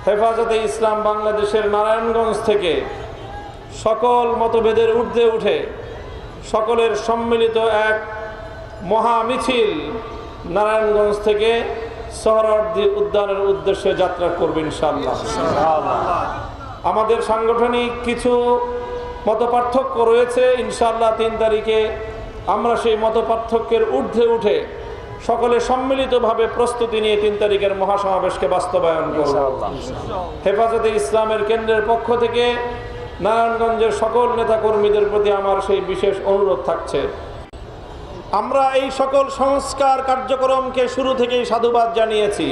হেফাজতে ইসলাম বাংলাদেশের নারায়ণগঞ্জ থেকে সকল মতভেদের ঊর্ধ্বে উঠে সকলের সম্মিলিত এক মহা মিছিল নারায়ণগঞ্জ থেকে সোহরাওয়ার্দী উদ্যানের উদ্দেশ্যে যাত্রা করবে ইনশাআল্লাহ। আমাদের সাংগঠনিক কিছু মতপার্থক্য রয়েছে, ইনশাআল্লাহ 3 তারিখে আমরা সেই মতপার্থক্যের ঊর্ধ্বে উঠে সকলে সম্মিলিতভাবে প্রস্তুতি নিয়ে 3 তারিখের মহাসমাবেশকে বাস্তবায়ন করব। হেফাজতে ইসলামের কেন্দ্রের পক্ষ থেকে নারায়ণগঞ্জের সকল নেতাকর্মীদের প্রতি আমার সেই বিশেষ অনুরোধ থাকছে, আমরা এই সকল সংস্কার কার্যক্রমকে শুরু থেকেই সাধুবাদ জানিয়েছি।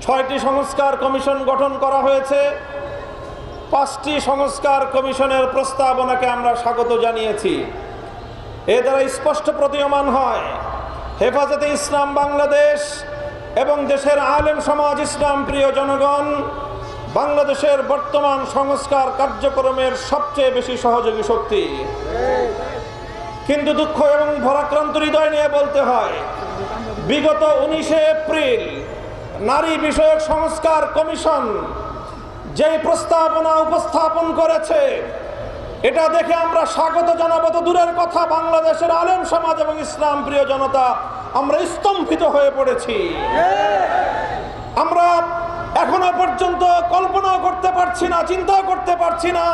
6টি সংস্কার কমিশন গঠন করা হয়েছে, 5টি সংস্কার কমিশনের প্রস্তাবনাকে আমরা স্বাগত জানিয়েছি। এ দ্বারা স্পষ্ট প্রতীয়মান হয় হেফাজতে ইসলাম বাংলাদেশ এবং দেশের আলেম সমাজ, ইসলাম প্রিয় জনগণ বাংলাদেশের বর্তমান সংস্কার কার্যক্রমের সবচেয়ে বেশি সহযোগী শক্তি। কিন্তু দুঃখ এবং ভারাক্রান্ত হৃদয় নিয়ে বলতে হয়, বিগত 19শে এপ্রিল নারী বিষয়ক সংস্কার কমিশন যেই প্রস্তাবনা উপস্থাপন করেছে, এটা দেখে আমরা স্বাগত জানাবো তো দূরের কথা, বাংলাদেশের আলেম সমাজ এবং ইসলাম প্রিয় জনতা আমরা স্তম্ভিত হয়ে পড়েছি। আমরা এখনো পর্যন্ত কল্পনাও করতে পারছি না, চিন্তাও করতে পারছি না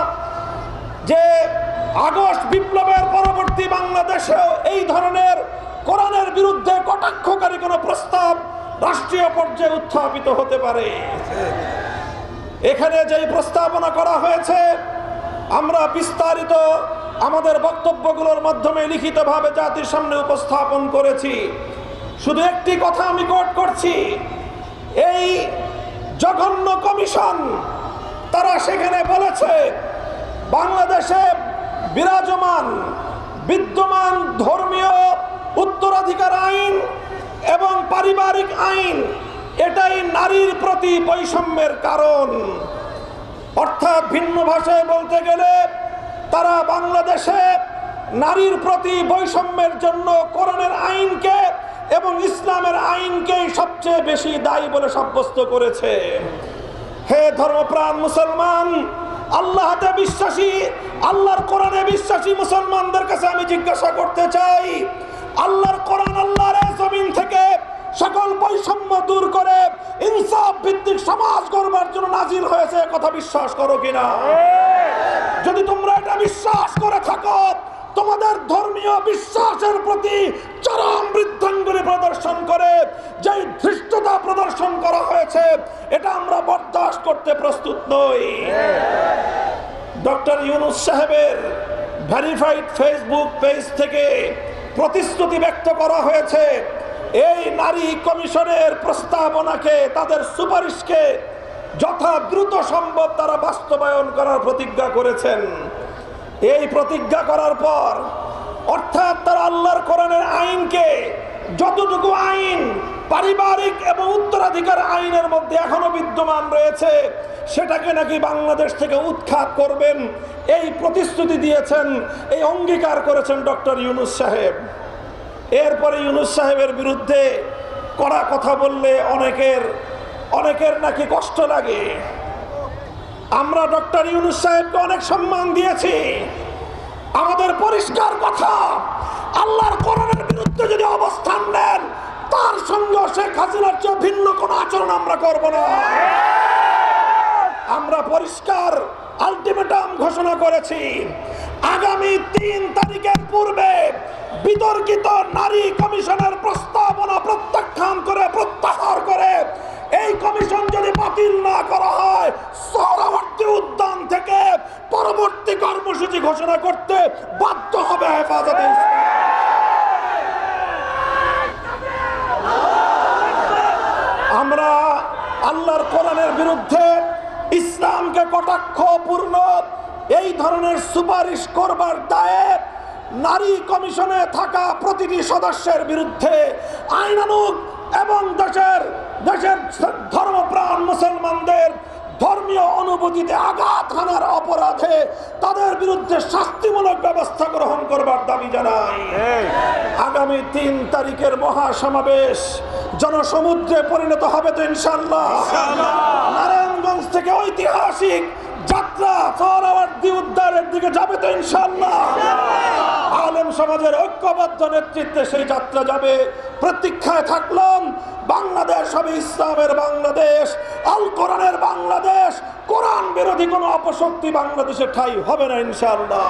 যে আগস্ট বিপ্লবের পরবর্তী বাংলাদেশেও এই ধরনের কোরআনের বিরুদ্ধে কটাক্ষকারী কোনো প্রস্তাব রাষ্ট্রীয় পর্যায়ে উত্থাপিত হতে পারে। এখানে যেই প্রস্তাবনা করা হয়েছে আমরা বিস্তারিত আমাদের বক্তব্যগুলোর মাধ্যমে লিখিতভাবে জাতির সামনে উপস্থাপন করেছি। শুধু একটি কথা আমি কোট করছি, এই জঘন্য কমিশন তারা সেখানে বলেছে বাংলাদেশে বিদ্যমান ধর্মীয় উত্তরাধিকার আইন এবং পারিবারিক আইন এটাই নারীর প্রতি বৈষম্যের কারণ। অর্থাৎ ভিন্ন ভাষায় বলতে গেলে তারা বাংলাদেশে নারীর প্রতি বৈষম্যের জন্য কোরআনের আইনকে এবং ইসলামের আইনকেই সবচেয়ে বেশি দায়ী বলে সাব্যস্ত করেছে। হে ধর্মপ্রাণ মুসলমান, আল্লাহতে বিশ্বাসী, আল্লাহর কোরআনে বিশ্বাসী মুসলমানদের কাছে আমি জিজ্ঞাসা করতে চাই, আল্লাহর কোরআন আল্লাহর জমিন থেকে সকল বৈষম্য দূর করে ইনসাফ ভিত্তিক সমাজ গড়বার জন্য নাজিল হয়েছে, কথা বিশ্বাস করো কিনা? যদি তোমরা এটা বিশ্বাস করে থাকো, তোমাদের ধর্মীয় বিশ্বাসের প্রতি চরম বৃদ্ধাঙ্গুলি প্রদর্শন করে যে ধৃষ্টতা প্রদর্শন করা হয়েছে এটা আমরা বরদাস্ত করতে প্রস্তুত নই। ডক্টর ইউনূস সাহেবের ভেরিফাইড ফেসবুক পেজ থেকে প্রতিশ্রুতি ব্যক্ত করা হয়েছে এই নারী কমিশনের প্রস্তাবনাকে, তাদের সুপারিশকে যথা দ্রুত সম্ভব তারা বাস্তবায়ন করার প্রতিজ্ঞা করেছেন। এই প্রতিজ্ঞা করার পর অর্থাৎ তারা আল্লাহর কোরআনের আইনকে, যতটুকু আইন পারিবারিক এবং উত্তরাধিকার আইনের মধ্যে এখনো বিদ্যমান রয়েছে সেটাকে নাকি বাংলাদেশ থেকে উৎখাত করবেন, এই প্রতিশ্রুতি দিয়েছেন, এই অঙ্গীকার করেছেন ডক্টর ইউনূস সাহেব। এরপরে ইউনূস সাহেবের বিরুদ্ধে কড়া কথা বললে অনেকের নাকি কষ্ট লাগে। আমরা ডক্টর ইউনূস সাহেবকে অনেক সম্মান দিয়েছি। আমাদের পরিষ্কার কথা, আল্লাহর কোরআনের বিরুদ্ধে যদি অবস্থান নেন তার সঙ্গে শেখ হাসিনার চেয়ে ভিন্ন কোনো আচরণ আমরা করব না। আমরা পরিষ্কার আলটিমেটাম ঘোষণা করেছি, আগামী 3 তারিখের পূর্বে বিতর্কিত নারী কমিশনের প্রস্তাবনা প্রত্যাহার করে এই কমিশন যদি বাতিল না করা হয়, সোহরাওয়ার্দী উদ্যান থেকে পরবর্তী কর্মসূচি ঘোষণা করতে বাধ্য হবে হেফাজতে ইসলাম। আমরা আল্লাহর কোরআনের বিরুদ্ধে ইসলামকে কটাক্ষপূর্ণ এই ধরনের সুপারিশ করবার দায়ে নারী কমিশনে থাকা প্রতিটি সদস্যের বিরুদ্ধে আইনানুগ এবং দেশের ধর্মপ্রাণ মুসলমানদের ধর্মীয় অনুভূতিতে আঘাত হানার অপরাধে তাদের বিরুদ্ধে শাস্তিমূলক ব্যবস্থা গ্রহণ করবার দাবি জানাই। আগামী 3 তারিখের মহাসমাবেশ জনসমুদ্রে পরিণত হবে তো ইনশাআল্লাহ। ঐতিহাসিক যাত্রা সোহরাওয়ার্দী উদ্যানের দিকে যাবে তো ইনশাআল্লাহ? আলেম সমাজের ঐক্যবদ্ধ নেতৃত্বে সেই যাত্রা যাবে। প্রতীক্ষায় থাকলাম, বাংলাদেশ হবে ইসলামের বাংলাদেশ, আল কোরআনের বাংলাদেশ। কোরআন বিরোধী কোনো অপশক্তি বাংলাদেশে ঠাঁই হবে না ইনশাআল্লাহ।